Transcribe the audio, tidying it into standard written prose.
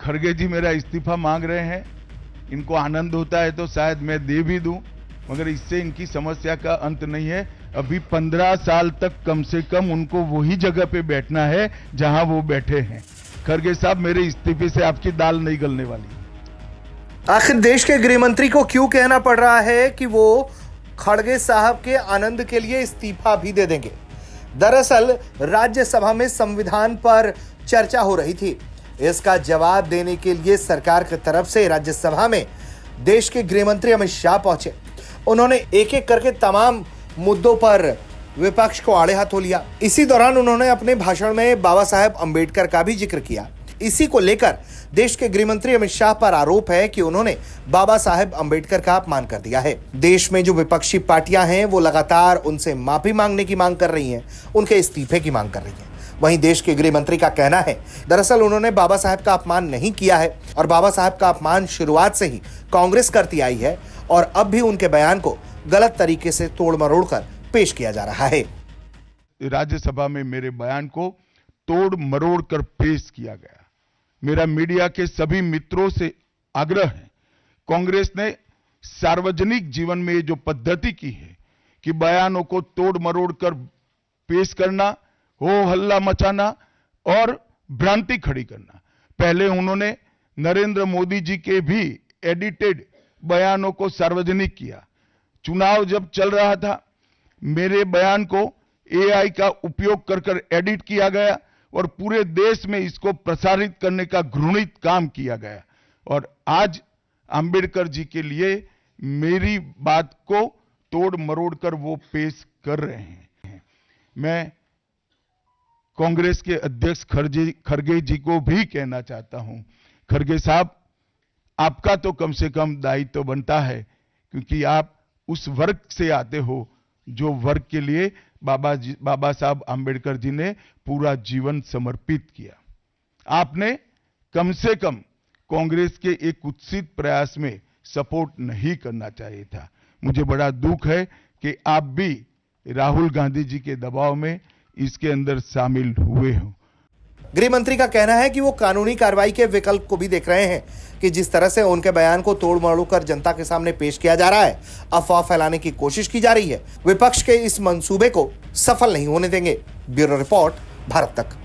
खड़गे जी मेरा इस्तीफा मांग रहे हैं, इनको आनंद होता है तो शायद मैं दे भी दूं, मगर इससे इनकी समस्या का अंत नहीं है। अभी 15 साल तक कम से कम उनको वही जगह पे बैठना है जहां वो बैठे हैं। खड़गे साहब, मेरे इस्तीफे से आपकी दाल नहीं गलने वाली। आखिर देश के गृह मंत्री को क्यों कहना पड़ रहा है कि वो खड़गे साहब के आनंद के लिए इस्तीफा भी दे देंगे? दरअसल राज्यसभा में संविधान पर चर्चा हो रही थी। इसका जवाब देने के लिए सरकार की तरफ से राज्यसभा में देश के गृह मंत्री अमित शाह पहुंचे। उन्होंने एक एक करके तमाम मुद्दों पर विपक्ष को आड़े हाथों लिया। इसी दौरान उन्होंने अपने भाषण में बाबा साहेब अंबेडकर का भी जिक्र किया। इसी को लेकर देश के गृह मंत्री अमित शाह पर आरोप है कि उन्होंने बाबा साहेब अंबेडकर का अपमान कर दिया है। देश में जो विपक्षी पार्टियां हैं वो लगातार उनसे माफी मांगने की मांग कर रही हैं, उनके इस्तीफे की मांग कर रही हैं। वहीं देश के गृह मंत्री का कहना है दरअसल उन्होंने बाबा साहेब का अपमान नहीं किया है और बाबा साहेब का अपमान शुरुआत से ही कांग्रेस करती आई है और अब भी उनके बयान को गलत तरीके से तोड़ मरोड़ कर पेश किया जा रहा है। राज्यसभा में मेरे बयान को तोड़ मरोड़ कर पेश किया गया। मेरा मीडिया के सभी मित्रों से आग्रह है, कांग्रेस ने सार्वजनिक जीवन में जो पद्धति की है कि बयानों को तोड़ मरोड़ कर पेश करना, हो हल्ला मचाना और भ्रांति खड़ी करना। पहले उन्होंने नरेंद्र मोदी जी के भी एडिटेड बयानों को सार्वजनिक किया। चुनाव जब चल रहा था, मेरे बयान को एआई का उपयोग कर एडिट किया गया और पूरे देश में इसको प्रसारित करने का घृणित काम किया गया। और आज अंबेडकर जी के लिए मेरी बात को तोड़ मरोड़ कर वो पेश कर रहे हैं। मैं कांग्रेस के अध्यक्ष खड़गे जी को भी कहना चाहता हूं, खड़गे साहब, आपका तो कम से कम दायित्व तो बनता है, क्योंकि आप उस वर्ग से आते हो जो वर्ग के लिए बाबा साहब अंबेडकर जी ने पूरा जीवन समर्पित किया। आपने कम से कम कांग्रेस के एक कुत्सित प्रयास में सपोर्ट नहीं करना चाहिए था। मुझे बड़ा दुख है कि आप भी राहुल गांधी जी के दबाव में इसके अंदर शामिल हुए हो। गृह मंत्री का कहना है कि वो कानूनी कार्रवाई के विकल्प को भी देख रहे हैं कि जिस तरह से उनके बयान को तोड़ मरोड़ कर जनता के सामने पेश किया जा रहा है, अफवाह फैलाने की कोशिश की जा रही है। विपक्ष के इस मंसूबे को सफल नहीं होने देंगे। ब्यूरो रिपोर्ट, भारत तक।